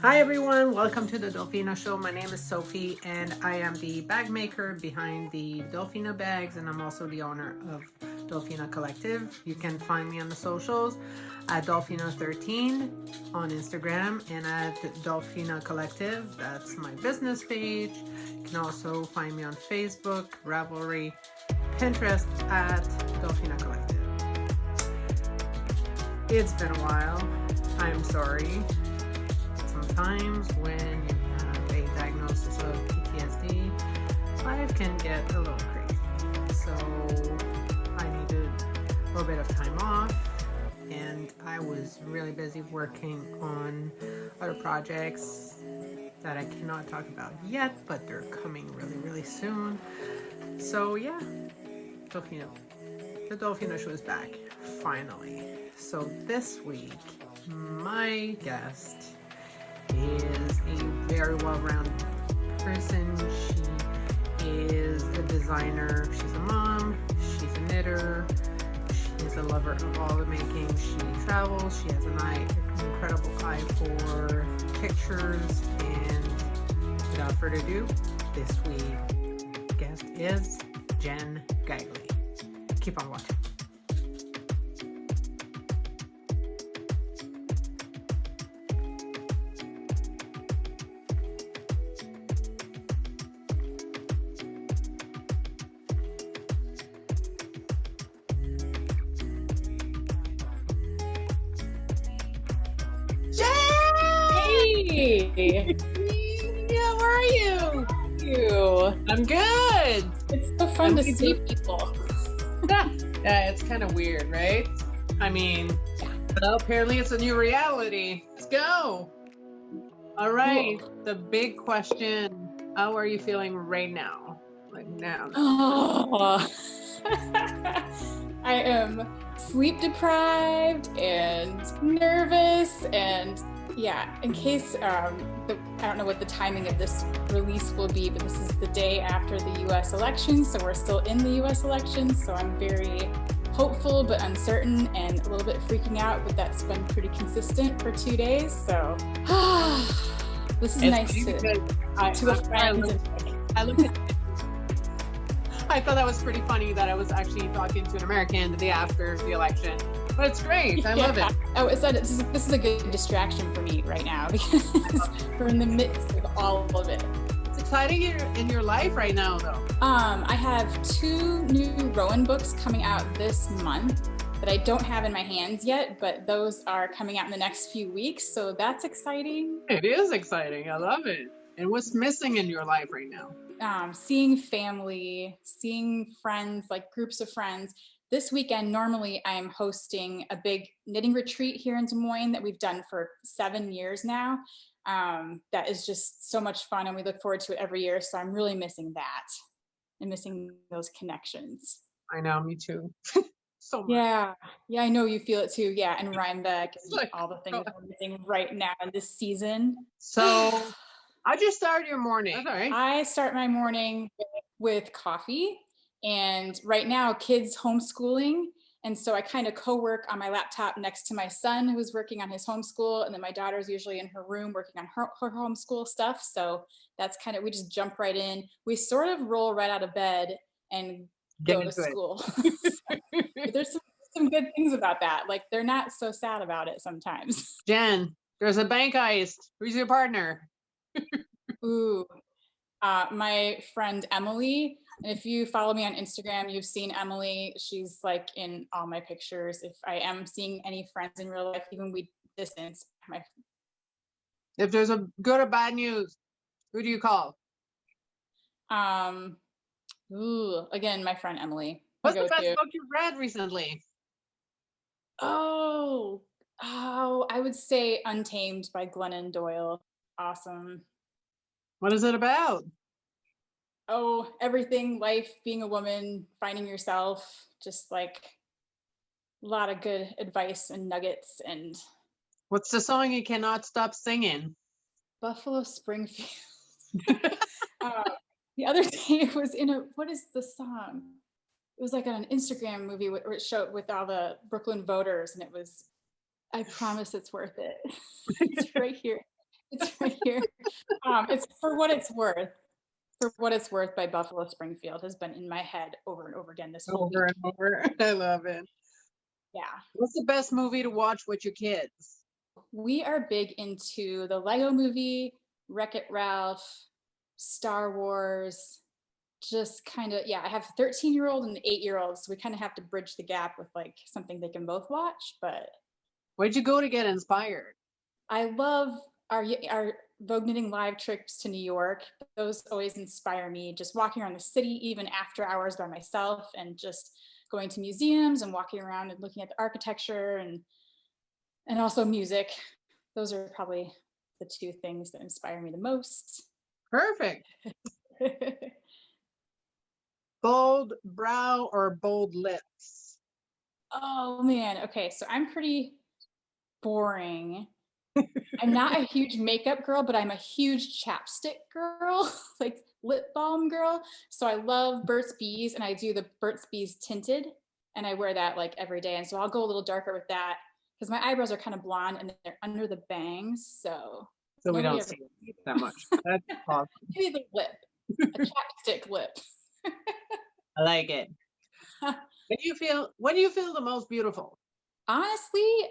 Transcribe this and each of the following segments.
Hi everyone, welcome to the Dolphina show. My name is Sophie and I am the bag maker behind the Dolphina bags, and I'm also the owner of Dolphina Collective. You can find me on the socials at Dolphina13 on Instagram and at Dolphina Collective. That's my business page. You can also find me on Facebook, Ravelry, Pinterest at Dolphina Collective. It's been a while. I'm sorry. Sometimes when you have a diagnosis of PTSD, life can get a little crazy. So I needed a little bit of time off, and I was really busy working on other projects that I cannot talk about yet, but they're coming really, really soon. So yeah, Dolphina. The Dolphina show is back, finally. So this week, my guest is a very well-rounded person. She is a designer, she's a mom, she's a knitter, she's a lover of all the making. She travels, she has an incredible eye for pictures, and without further ado, this week's guest is Jen Geigley. Keep on watching. Hey! How are you? I'm good. It's so fun to see people. Yeah, it's kind of weird, right? I mean, well, apparently it's a new reality. Let's go. All right. Cool. The big question: how are you feeling right now? Like now? Oh. I am sleep deprived and nervous, and yeah, in case I don't know what the timing of this release will be, but this is the day after the US election, so we're still in the US election, so I'm very hopeful but uncertain and a little bit freaking out, but that's been pretty consistent for 2 days, so this is nice to a friend. I looked at I thought that was pretty funny that I was actually talking to an American the day after the election. But it's great. I love it. Oh, it's that this is a good distraction for me right now because we're in the midst of all of it. It's exciting in your life right now, though. I have 2 new Rowan books coming out this month that I don't have in my hands yet, but those are coming out in the next few weeks, so that's exciting. It is exciting. I love it. And what's missing in your life right now? Seeing family, seeing friends, like groups of friends. This weekend, normally I'm hosting a big knitting retreat here in Des Moines that we've done for 7 years now. That is just so much fun, and we look forward to it every year. So I'm really missing that and missing those connections. I know, me too. So much. Yeah, I know you feel it too. Yeah, and Rhinebeck and like, all the things we're missing right now in this season. So, how'd you start your morning? That's all right. I start my morning with coffee, and right now kids homeschooling, and so I kind of co-work on my laptop next to my son who's working on his homeschool, and then my daughter's usually in her room working on her homeschool stuff. So that's kind of, we just jump right in. We sort of roll right out of bed and go to school. So, there's some good things about that. Like, they're not so sad about it sometimes. Jen, there's a bank heist. Who's your partner? Ooh, my friend Emily. And if you follow me on Instagram, you've seen Emily. She's like in all my pictures. If I am seeing any friends in real life, even we distance. If there's a good or bad news, who do you call? Again, my friend Emily. What's the best book you've read recently? Oh, I would say Untamed by Glennon Doyle. Awesome. What is it about? Oh, everything, life, being a woman, finding yourself, just like a lot of good advice and nuggets. And what's the song you cannot stop singing? Buffalo Springfield. The other day it was in what is the song? It was like an Instagram movie where it showed with all the Brooklyn voters, and it was, I promise it's worth it. It's right here. It's right here. It's For What It's Worth. For What It's Worth by Buffalo Springfield has been in my head over and over again this whole Over week. and over. I love it. Yeah. What's the best movie to watch with your kids? We are big into the Lego movie, Wreck-It Ralph, Star Wars, just kind of, yeah, I have a 13-year-old and an 8-year-old, so we kind of have to bridge the gap with like something they can both watch. But Where'd you go to get inspired? I love our Vogue Knitting Live trips to New York. Those always inspire me, just walking around the city, even after hours by myself, and just going to museums and walking around and looking at the architecture and also music. Those are probably the two things that inspire me the most. Perfect. Bold brow or bold lips? Oh man, okay, so I'm pretty boring. I'm not a huge makeup girl, but I'm a huge chapstick girl, like lip balm girl. So I love Burt's Bees, and I do the Burt's Bees tinted, and I wear that like every day. And so I'll go a little darker with that because my eyebrows are kind of blonde and they're under the bangs. So We don't see it that much. That's awesome. maybe the lip, a chapstick lip. I like it. When do you feel the most beautiful? Honestly,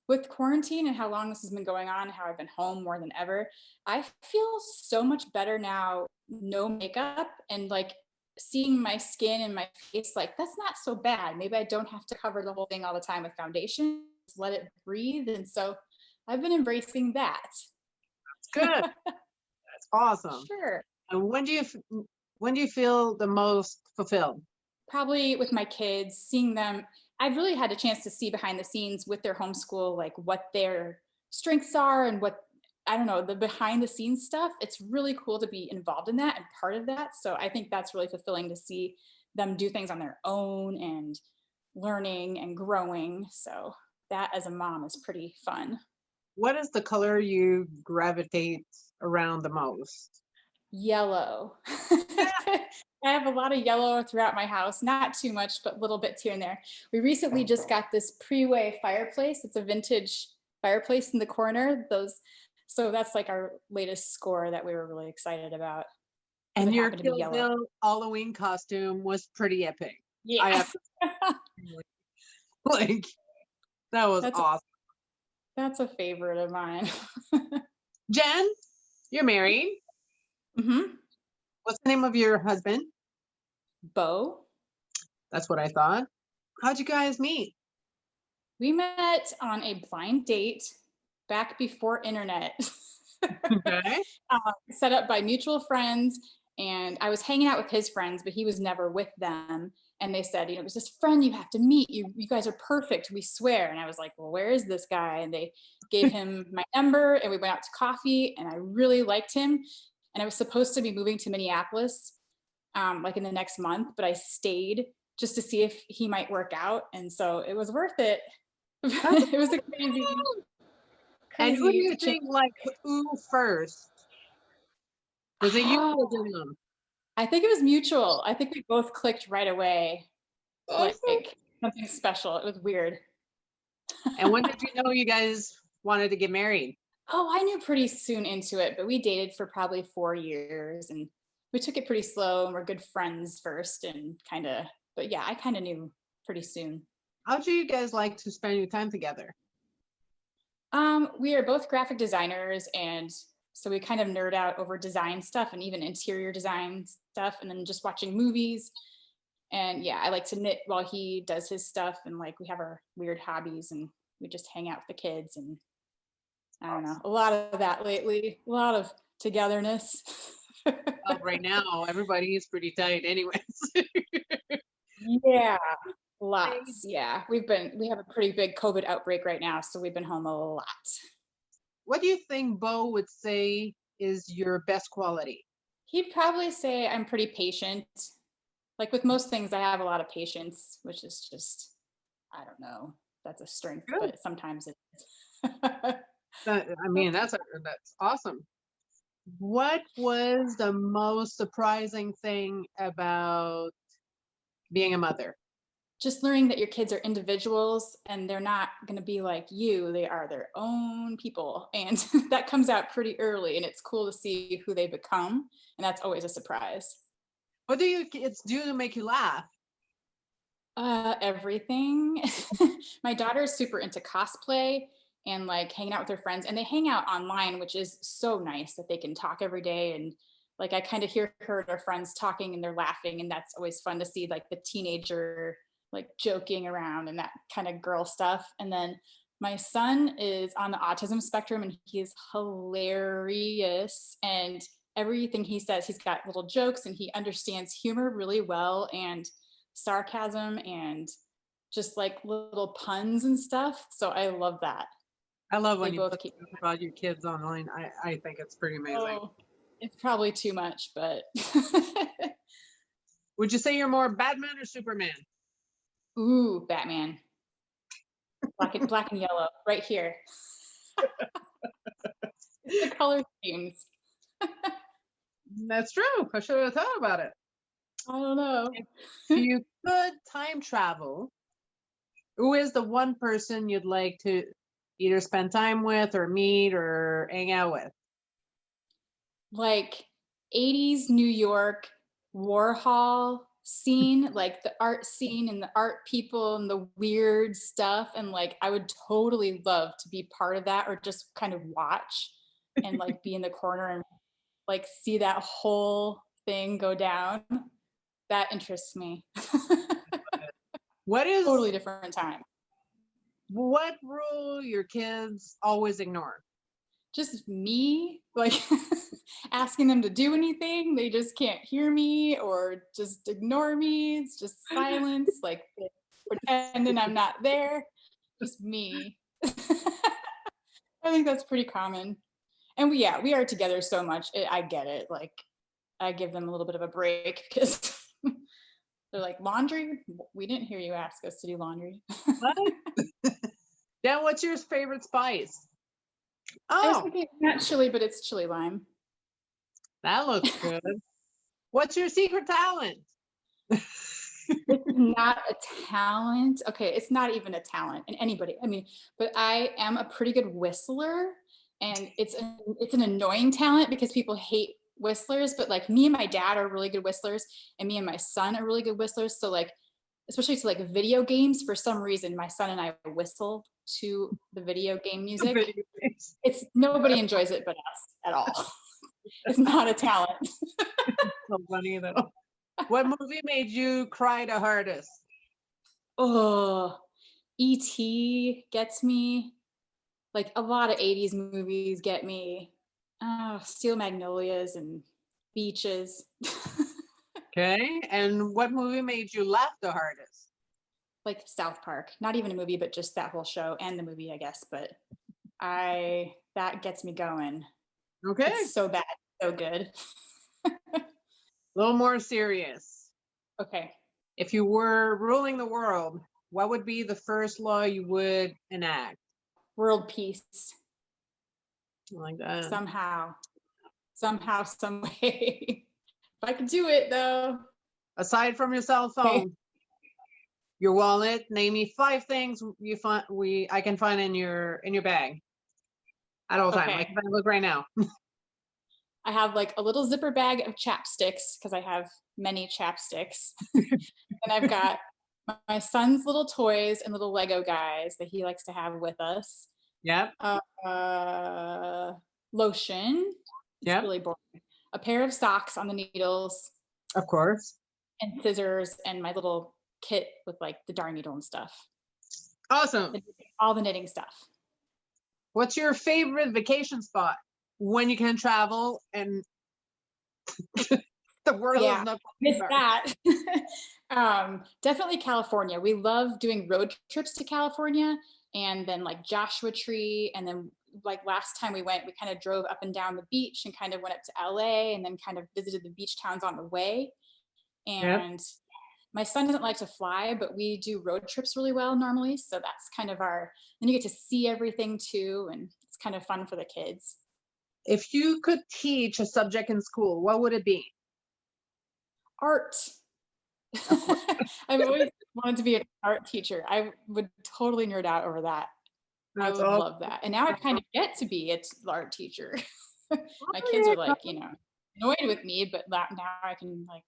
with quarantine and how long this has been going on, how I've been home more than ever, I feel so much better now, no makeup, and like seeing my skin and my face, like that's not so bad. Maybe I don't have to cover the whole thing all the time with foundation, just let it breathe. And so I've been embracing that. It's good. That's awesome. Sure. And when do you feel the most fulfilled? Probably with my kids, seeing them. I've really had a chance to see behind the scenes with their homeschool, like what their strengths are and what, I don't know, the behind the scenes stuff. It's really cool to be involved in that and part of that. So I think that's really fulfilling to see them do things on their own and learning and growing. So that as a mom is pretty fun. What is the color you gravitate around the most? Yellow. I have a lot of yellow throughout my house, not too much, but little bits here and there. We recently just got this pre-way fireplace. It's a vintage fireplace in the corner. So that's like our latest score that we were really excited about. And your Kill Bill Halloween costume was pretty epic. Yeah. I have like that was awesome. That's a favorite of mine. Jen, you're married. Mm-hmm. What's the name of your husband? Bo. That's what I thought. How'd you guys meet? We met on a blind date back before internet. Okay. Set up by mutual friends, and I was hanging out with his friends, but he was never with them. And they said, it was this friend you have to meet. You guys are perfect, we swear. And I was like, well, where is this guy? And they gave him my number, and we went out to coffee, and I really liked him. And I was supposed to be moving to Minneapolis like in the next month, but I stayed just to see if he might work out. And so it was worth it. It was a crazy. And who do you think like ooh first? Was it you or them? I think it was mutual. I think we both clicked right away. Awesome. Like something special. It was weird. And when did you know you guys wanted to get married? Oh, I knew pretty soon into it, but we dated for probably 4 years, and we took it pretty slow, and we're good friends first, and but yeah, I kind of knew pretty soon. How do you guys like to spend your time together? We are both graphic designers, and so we kind of nerd out over design stuff and even interior design stuff, and then just watching movies. And yeah, I like to knit while he does his stuff, and like we have our weird hobbies, and we just hang out with the kids, and I don't know, a lot of that lately, a lot of togetherness. Well, right now, everybody is pretty tight anyways. Yeah, lots. Yeah, we have a pretty big COVID outbreak right now, so we've been home a lot. What do you think Bo would say is your best quality? He'd probably say I'm pretty patient. Like with most things, I have a lot of patience, which is just, I don't know, that's a strength, Good. But sometimes it's. That's awesome. What was the most surprising thing about being a mother? just learning that your kids are individuals and they're not going to be like you. They are their own people. And that comes out pretty early, and it's cool to see who they become. And that's always a surprise. What do your kids do to make you laugh? Everything. My daughter is super into cosplay and like hanging out with her friends, and they hang out online, which is so nice that they can talk every day. And like I kind of hear her and her friends talking and they're laughing, and that's always fun to see, like the teenager like joking around and that kind of girl stuff. And then my son is on the autism spectrum, and he's hilarious, and everything he says, he's got little jokes, and he understands humor really well, and sarcasm, and just like little puns and stuff. So I love that. I love when They you both put keep. stuff about your kids online. I think it's pretty amazing. Oh, it's probably too much, but Would you say you're more Batman or Superman? ooh, Batman. Black and yellow, right here. It's the color schemes. That's true. I should have thought about it. I don't know. If you could time travel, who is the one person you'd like to either spend time with or meet or hang out with? Like 80s New York Warhol scene, like the art scene and the art people and the weird stuff. And like, I would totally love to be part of that, or just kind of watch and like be in the corner and like see that whole thing go down. That interests me. What is Totally different time. what rule your kids always ignore? Just me, like asking them to do anything, they just can't hear me or just ignore me. It's just silence, like pretending I'm not there. Just me. I think that's pretty common. And we are together so much. I get it. Like I give them a little bit of a break because they're like, laundry? We didn't hear you ask us to do laundry. What? Then what's your favorite spice? I was Oh, thinking it's not chili, but it's chili lime. that looks good. What's your secret talent? It's not a talent. Okay, it's not even a talent. And anybody, I mean, but I am a pretty good whistler, and it's an annoying talent because people hate whistlers. But like me and my dad are really good whistlers, and me and my son are really good whistlers. So like, especially to like video games, for some reason, my son and I whistle to the video game music. It's nobody enjoys it but us at all. It's not a talent. So funny though. What movie made you cry the hardest? Oh, E.T. gets me. Like a lot of 80s movies get me. Oh, Steel Magnolias and Beaches. Okay. And what movie made you laugh the hardest? Like South Park. Not even a movie, but just that whole show and the movie, I guess. But that gets me going. Okay. It's so bad, so good. A little more serious. Okay. If you were ruling the world, what would be the first law you would enact? World peace. Like that. Somehow, some way. If I could do it though. Aside from your cell phone, Okay. your wallet, name me 5 things I can find in your bag at all time. Okay. Like if I look right now. I have like a little zipper bag of chapsticks because I have many chapsticks. And I've got my son's little toys and little Lego guys that he likes to have with us. Yep. Lotion. It's Yep. really boring. A pair of socks on the needles. Of course. And scissors and my little kit with like the darn needle and stuff. Awesome. All the knitting stuff. What's your favorite vacation spot when you can travel and the world is not Miss that. Definitely California. We love doing road trips to California, and then like Joshua Tree, and then like last time we went, we kind of drove up and down the beach and kind of went up to LA and then kind of visited the beach towns on the way. And my son doesn't like to fly, but we do road trips really well normally. So that's kind of then you get to see everything too. And it's kind of fun for the kids. If you could teach a subject in school, what would it be? Art. I've always wanted to be an art teacher. I would totally nerd out over that. I That's would all. love that. And now I kind of get to be an art teacher. My kids Yeah, are like, annoyed with me, but now I can like,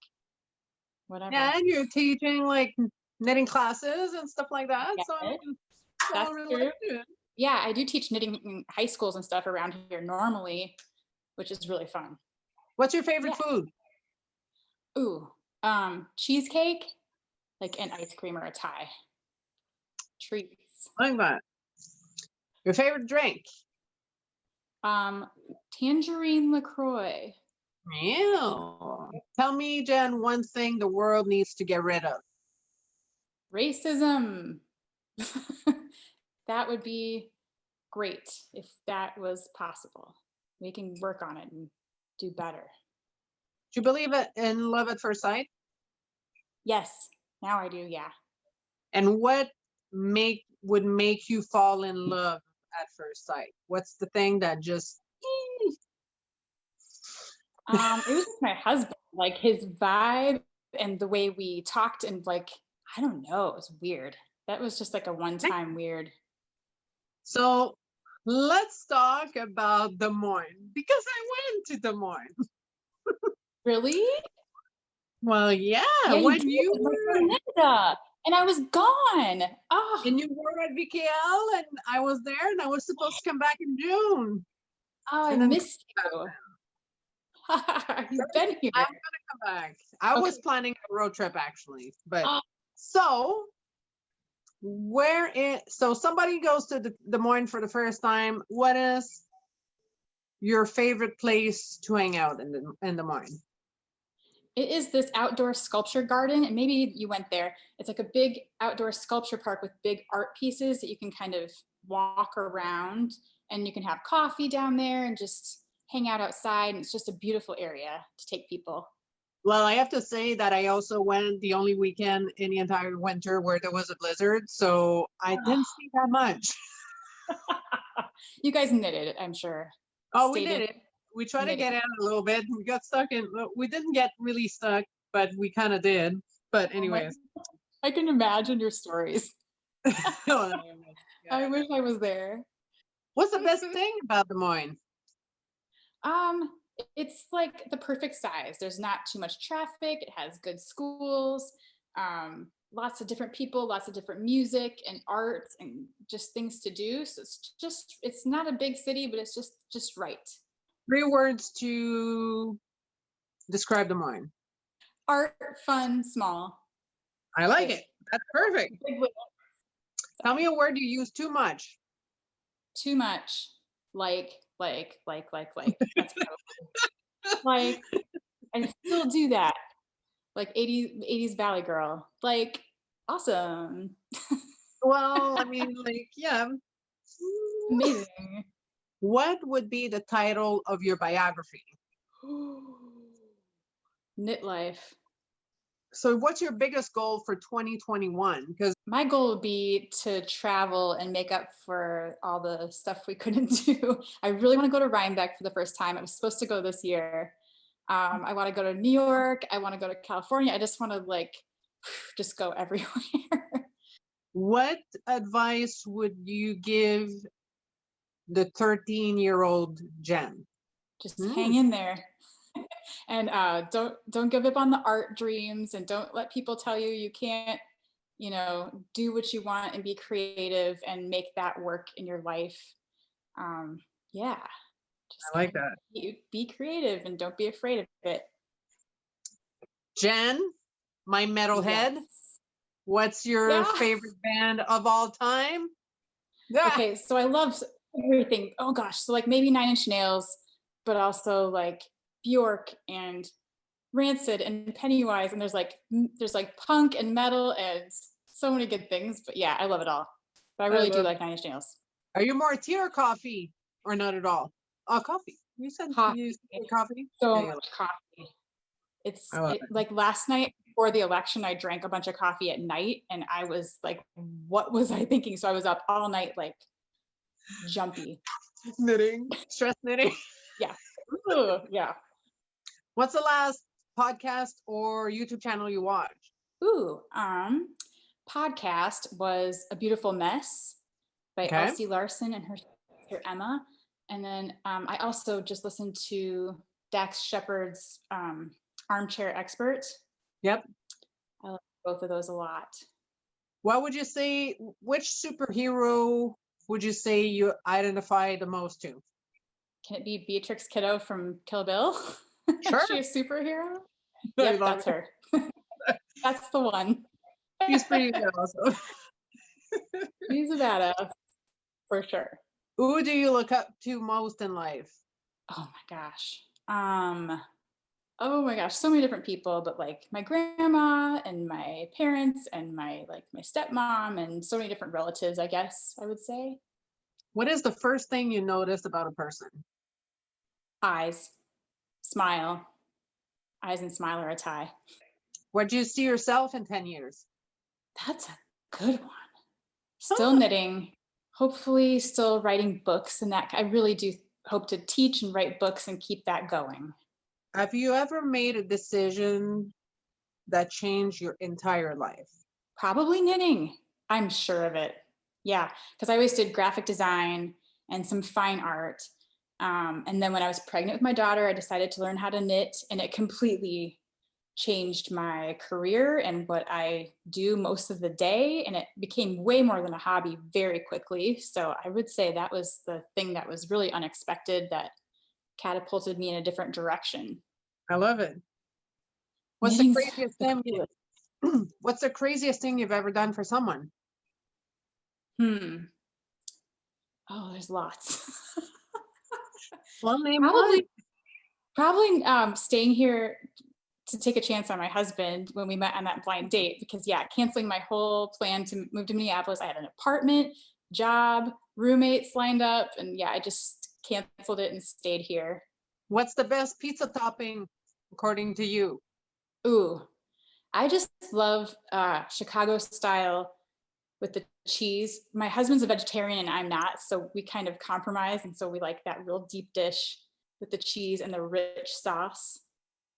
whatever. and you're teaching like knitting classes and stuff like that. So I Yes, mean, that's all true. related. Yeah, I do teach knitting in high schools and stuff around here normally, which is really fun. What's your favorite Yeah. food? Ooh, cheesecake, like an ice cream or a tie. Treats. Like that. Your favorite drink? Tangerine LaCroix. Ew. Tell me, Jen, one thing the world needs to get rid of. Racism. That would be great if that was possible. We can work on it and do better. Do you believe it in love at first sight? Yes, now I do. Yeah. And what would make you fall in love at first sight? What's the thing that just It was just my husband, like his vibe and the way we talked, and like, I don't know, it was weird. That was just like a one-time weird. So let's talk about Des Moines because I went to Des Moines. Really? Well, yeah, Yeah, when did. you Like, were Linda, and I was gone. Oh, and you were at VKL and I was there and I was supposed to come back in June. I And then missed you. You've been here. I'm gonna come back. I Okay. was planning a road trip actually, but Oh. so so somebody goes to Des Moines for the first time. What is your favorite place to hang out in Des Moines? It is this outdoor sculpture garden, and maybe you went there. It's like a big outdoor sculpture park with big art pieces that you can kind of walk around, and you can have coffee down there and just hang out outside. And it's just a beautiful area to take people. Well, I have to say that I also went the only weekend in the entire winter where there was a blizzard, so I didn't see that much. You guys knitted, I'm sure. Oh, we did it. We tried to get out a little bit. We got stuck we didn't get really stuck, but we kind of did. But anyways. I can imagine your stories. Yeah. I wish I was there. What's the best thing about Des Moines? It's like the perfect size. There's not too much traffic. It has good schools, lots of different people, lots of different music and art and just things to do. So it's not a big city, but it's just right. 3 words to describe Des Moines. Art, fun, small. I like it. That's perfect. Tell me a word you use too much. Too much. Like. That's like, I still do that. Like 80s Valley girl. Like, awesome. Well, I mean, like, yeah. Amazing. What would be the title of your biography? Knit life. So what's your biggest goal for 2021? Because my goal would be to travel and make up for all the stuff we couldn't do. I really want to go to Rhinebeck for the first time. I was supposed to go this year. I want to go to New York. I want to go to California. I just want to like, just go everywhere. What advice would you give the 13-year-old Jen? Just hang in there. And don't give up on the art dreams, and don't let people tell you can't, do what you want and be creative and make that work in your life. Yeah. Just I like that. Be creative and don't be afraid of it. Jen, my metalhead, yes. What's your favorite band of all time? Okay, so I love everything. Oh gosh, so like maybe 9 Inch Nails, but also like Bjork and Rancid and Pennywise, and there's like punk and metal and so many good things. But yeah, I love it all. But I really do like 9 Inch Nails. Are you more tea or coffee, or not at all? Oh, coffee. You said coffee. You said coffee. So much coffee. It's like last night before the election, I drank a bunch of coffee at night, and I was like, "What was I thinking?" So I was up all night, like jumpy, knitting, stress knitting. Yeah, yeah. What's the last podcast or YouTube channel you watched? Ooh, podcast was A Beautiful Mess by Okay. Elsie Larson and her sister Emma. And then I also just listened to Dax Shepard's Armchair Expert. Yep. I like both of those a lot. What would you say, which superhero would you say you identify the most to? Can it be Beatrix Kiddo from Kill Bill? Sure. Is she a superhero? I Yep, love that's it. her. That's the one. She's pretty good also. She's a badass for sure. Who do you look up to most in life? Oh my gosh. Oh my gosh, so many different people, but like my grandma and my parents and my stepmom and so many different relatives, I guess I would say. What is the first thing you notice about a person? Eyes, smile. Eyes and smile are a tie. Where do you see yourself in 10 years? That's a good one. Still knitting, hopefully still writing books, and that I really do hope to teach and write books and keep that going. Have you ever made a decision that changed your entire life? Probably knitting. I'm sure of it. Yeah, because I always did graphic design and some fine art. And then when I was pregnant with my daughter, I decided to learn how to knit, and it completely changed my career and what I do most of the day. And it became way more than a hobby very quickly. So I would say that was the thing that was really unexpected that catapulted me in a different direction. I love it. What's the craziest thing? What's the craziest thing you've ever done for someone? Oh, there's lots. Well, name one. Probably staying here to take a chance on my husband when we met on that blind date, because canceling my whole plan to move to Minneapolis. I had an apartment, job, roommates lined up, and I just canceled it and stayed here. What's the best pizza topping according to you? Ooh, I just love Chicago style with the cheese. My husband's a vegetarian and I'm not, so we kind of compromise, and so we like that real deep dish with the cheese and the rich sauce.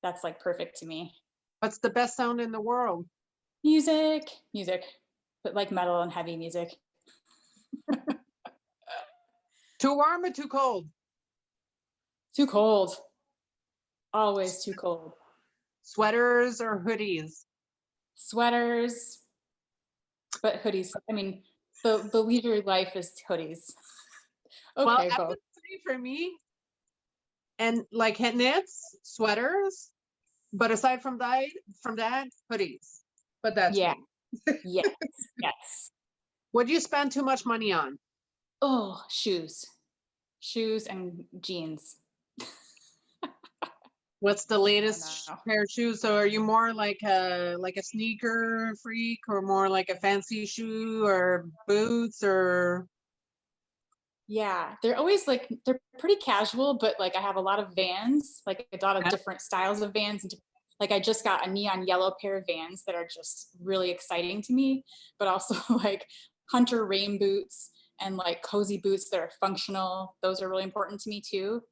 That's like perfect to me. What's the best sound in the world? Music, but like metal and heavy music. Too warm or too cold? Too cold. Always too cold. Sweaters or hoodies? Sweaters, but hoodies. I mean, the leisure life is hoodies. Okay, well, both. I would say for me, and like knits, sweaters, but aside from that, hoodies. But that's me. Yes. What do you spend too much money on? Oh, shoes and jeans. What's the latest pair of shoes? So are you more like a sneaker freak, or more like a fancy shoe or boots, or? Yeah, they're always they're pretty casual, but I have a lot of Vans, a lot of different styles of Vans. And I just got a neon yellow pair of Vans that are just really exciting to me, but also hunter rain boots and cozy boots that are functional. Those are really important to me too.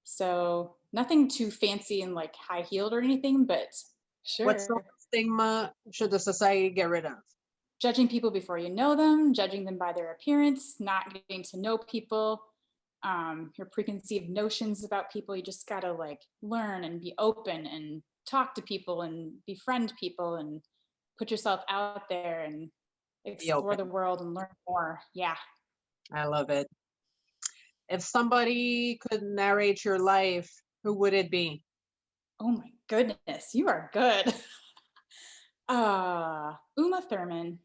So nothing too fancy and high heeled or anything, but sure. What sort of stigma should the society get rid of? Judging people before you know them, judging them by their appearance, not getting to know people, your preconceived notions about people. You just gotta learn and be open and talk to people and befriend people and put yourself out there and explore the world and learn more. Yeah. I love it. If somebody could narrate your life, who would it be? Oh my goodness, you are good. Uma Thurman.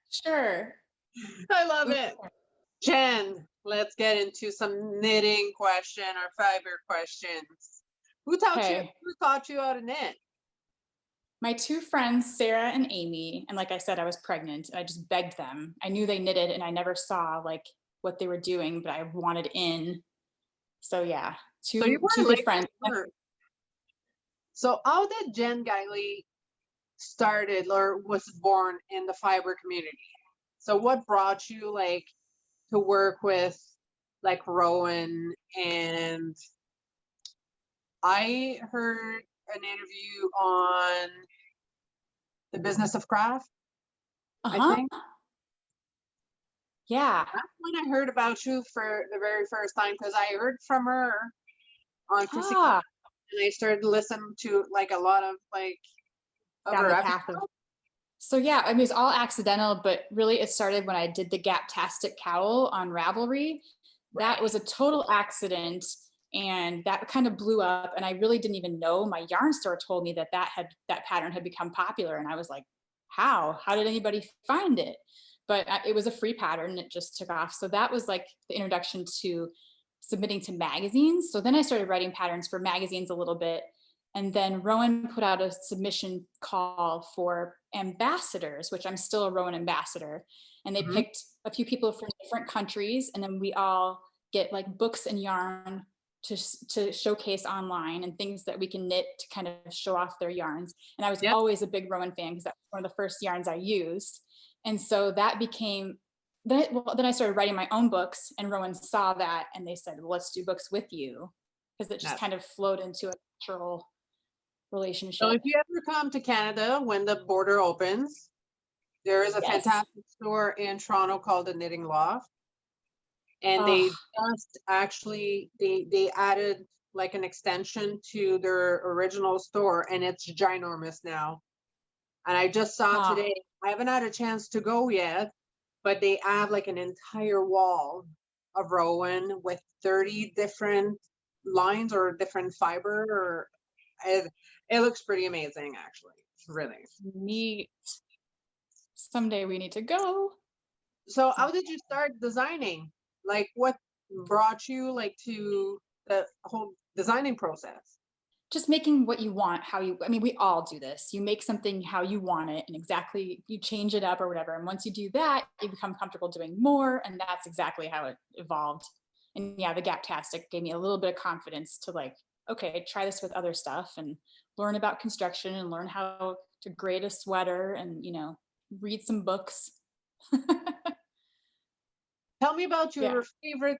Sure. I love it. Jen, let's get into some knitting question or fiber questions. Who taught you how to knit? My two friends, Sarah and Amy, and like I said, I was pregnant. I just begged them. I knew they knitted and I never saw what they were doing, but I wanted in. So yeah, two good friends. So how did Jen Geigley started or was born in the fiber community? So what brought you to work with Rowan and I heard an interview on the business of craft, I think. Yeah. That's when I heard about you for the very first time, because I heard from her on Chrissy, and I started listening to like a lot of like of Down her the episodes. path of. So yeah, I mean, it's all accidental, but really it started when I did the GAP-tastic cowl on Ravelry. That was a total accident, and that kind of blew up, and I really didn't even know. My yarn store told me that that pattern had become popular, and I was like, how did anybody find it? But it was a free pattern, it just took off. So that was like the introduction to submitting to magazines. So then I started writing patterns for magazines a little bit, and then Rowan put out a submission call for ambassadors, which I'm still a Rowan ambassador. And they picked a few people from different countries, and then we all get like books and yarn to showcase online, and things that we can knit to kind of show off their yarns. And I was always a big Rowan fan, because that was one of the first yarns I used. And so that became, then I started writing my own books, and Rowan saw that, and they said, well, let's do books with you, because it just kind of flowed into a natural relationship. So if you ever come to Canada when the border opens, there is a fantastic store in Toronto called the Knitting Loft. And they just actually, they added like an extension to their original store, and it's ginormous now. And I just saw today, I haven't had a chance to go yet, but they have like an entire wall of Rowan with 30 different lines or different fiber, or it looks pretty amazing, actually. Really neat. Someday we need to go. So how did you start designing? Like, what brought you like to the whole designing process? Just making what you want, I mean, we all do this. You make something how you want it, and exactly, you change it up or whatever. And once you do that, you become comfortable doing more. And that's exactly how it evolved. And yeah, the GAP-tastic gave me a little bit of confidence to like, okay, try this with other stuff, and learn about construction, and learn how to grade a sweater, and, you know, read some books. Tell me about your favorite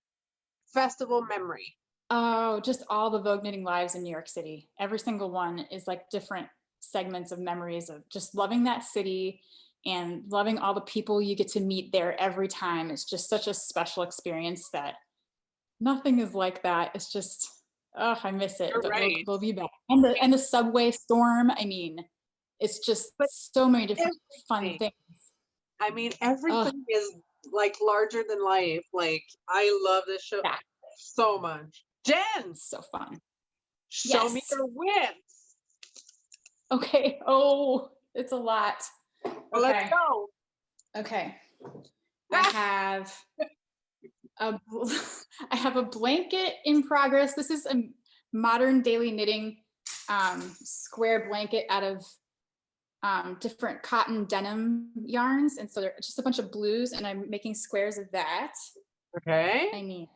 festival memory. Oh, just all the Vogue Knitting Lives in New York City. Every single one is like different segments of memories of just loving that city and loving all the people you get to meet there every time. It's just such a special experience that nothing is like that. It's just, oh, I miss it. You're but right. we'll be back. And the subway storm. I mean, it's just so many different fun things. I mean, everything is like larger than life. Like, I love this show so much. Jen, so fun. Show me your wins. Okay. Oh, it's a lot. Well, let's go. Okay. I have a blanket in progress. This is a modern daily knitting square blanket out of different cotton denim yarns. And so they're just a bunch of blues, and I'm making squares of that. Okay.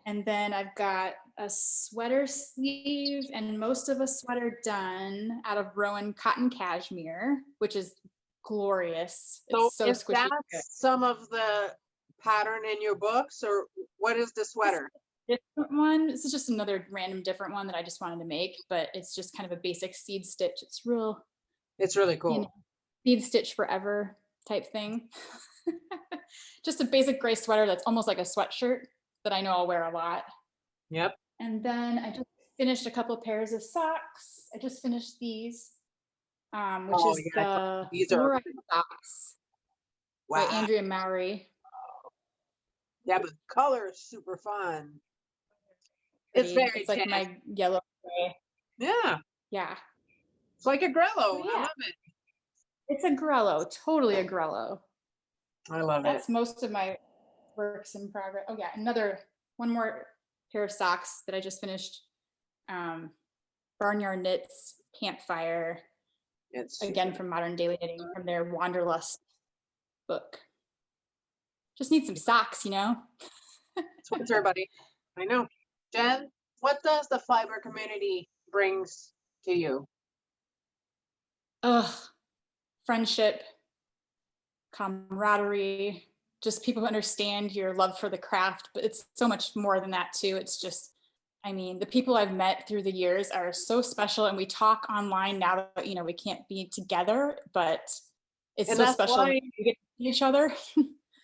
And then I've got a sweater sleeve and most of a sweater done out of Rowan cotton cashmere, which is glorious. So it's so is squishy. That's some of the pattern in your books, or what is the sweater? Different one. This is just another random different one that I just wanted to make, but it's just kind of a basic seed stitch. It's really cool. You know, seed stitch forever type thing. Just a basic gray sweater that's almost like a sweatshirt that I know I'll wear a lot. Yep. And then I just finished a couple of pairs of socks. I just finished these, which is the fluorite socks by Andrea Mowry. Yeah, but the color is super fun. It's like my yellow gray. Yeah. Yeah. It's like a grello. Yeah. I love it. It's a grello, totally a grello. I love it. That's most of my works in progress. Oh yeah, one more pair of socks that I just finished. Barnyard Knits Campfire. It's again from Modern Daily Knitting, from their Wanderlust book. Just need some socks, you know. What's everybody? I know. Jen, what does the fiber community brings to you? Friendship, camaraderie, just people who understand your love for the craft, but it's so much more than that too. It's just, I mean, the people I've met through the years are so special, and we talk online now that, you know, we can't be together, but it's And so that's special when why, we get to see each other.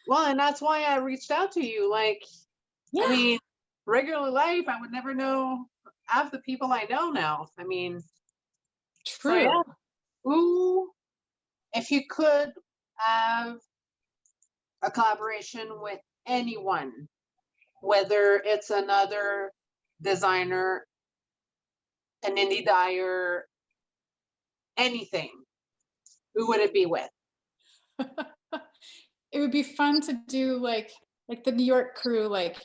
well, and that's why I reached out to you. Like, I Yeah, mean, regular life, I would never know half the people I know now. I mean, so yeah. true. Who, if you could have a collaboration with anyone, whether it's another designer, an indie dyer, anything, who would it be with? It would be fun to do like the New York crew, like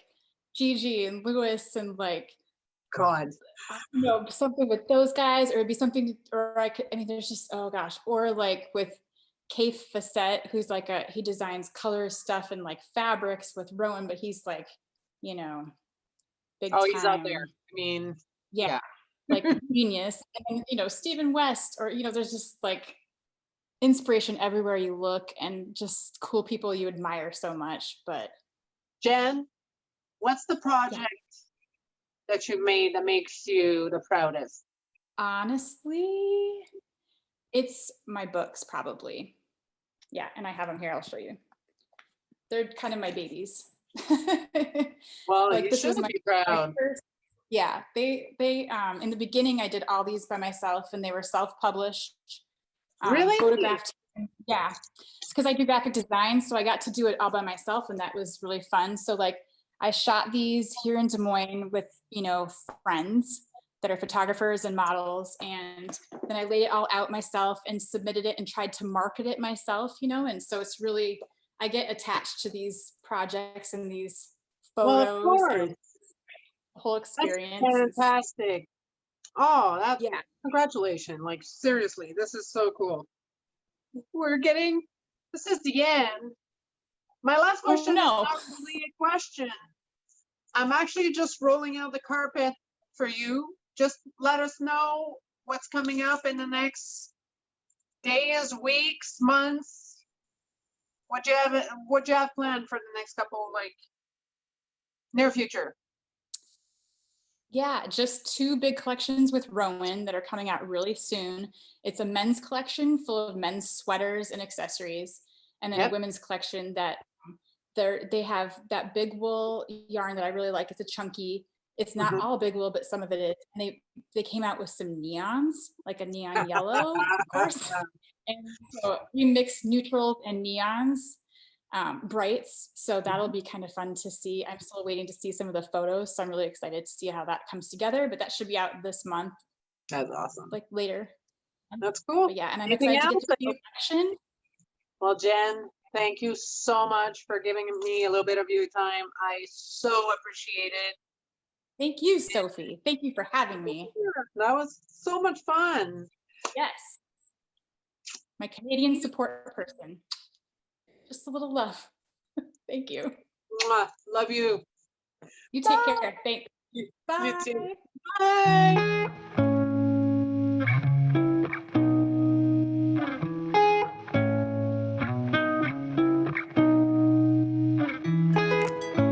Gigi and Lewis, and like, God. you know, something with those guys, or it'd be something, or I mean, there's just, oh gosh, or like with Kaif Facette, who's like he designs color stuff and like fabrics with Rowan, but he's like, you know, big Oh, he's out there. time. I mean, Yeah, yeah. like genius. And you know, Stephen West, or you know, there's just like inspiration everywhere you look, and just cool people you admire so much. But Jen, what's the project that you've made that makes you the proudest? honestly, it's my books, probably. Yeah, and I have them here. I'll show you. They're kind of my babies. Well, Like you this was should my be proud. first. Yeah, they in the beginning I did all these by myself, and they were self-published, Really? photographed. Yeah, it's because I do graphic design, so I got to do it all by myself, and that was really fun. So like I shot these here in Des Moines with, you know, friends that are photographers and models, and then I laid it all out myself and submitted it and tried to market it myself, you know. And so it's really, I get attached to these projects and these Well, of photos, course. and the whole That's experience is, fantastic. Oh, that's yeah. congratulations. Like, seriously, this is so cool. This is the end. My last Oh, question is no. not really a question. I'm actually just rolling out the carpet for you. Just let us know what's coming up in the next days, weeks, months. What you have planned for the next couple, like, near future? Yeah, just 2 big collections with Rowan that are coming out really soon. It's a men's collection full of men's sweaters and accessories, and then a Yep. women's collection that they have that big wool yarn that I really like. It's a chunky. It's not Mhm. all big wool, but some of it is. And they came out with some neons, like a neon yellow, of course. And so we mix neutrals and neons, brights. So that'll be kind of fun to see. I'm still waiting to see some of the photos, so I'm really excited to see how that comes together. But that should be out this month, That's awesome. like later. That's cool. But yeah, and I'm Anything excited to else get that to you? the collection. Well, Jen, thank you so much for giving me a little bit of your time. I so appreciate it. Thank you, Sophie. Thank you for having me. That was so much fun. Yes. My Canadian support person. Just a little love. Thank you. Mwah. Love you. You take care. Thanks. You Bye. too. Bye.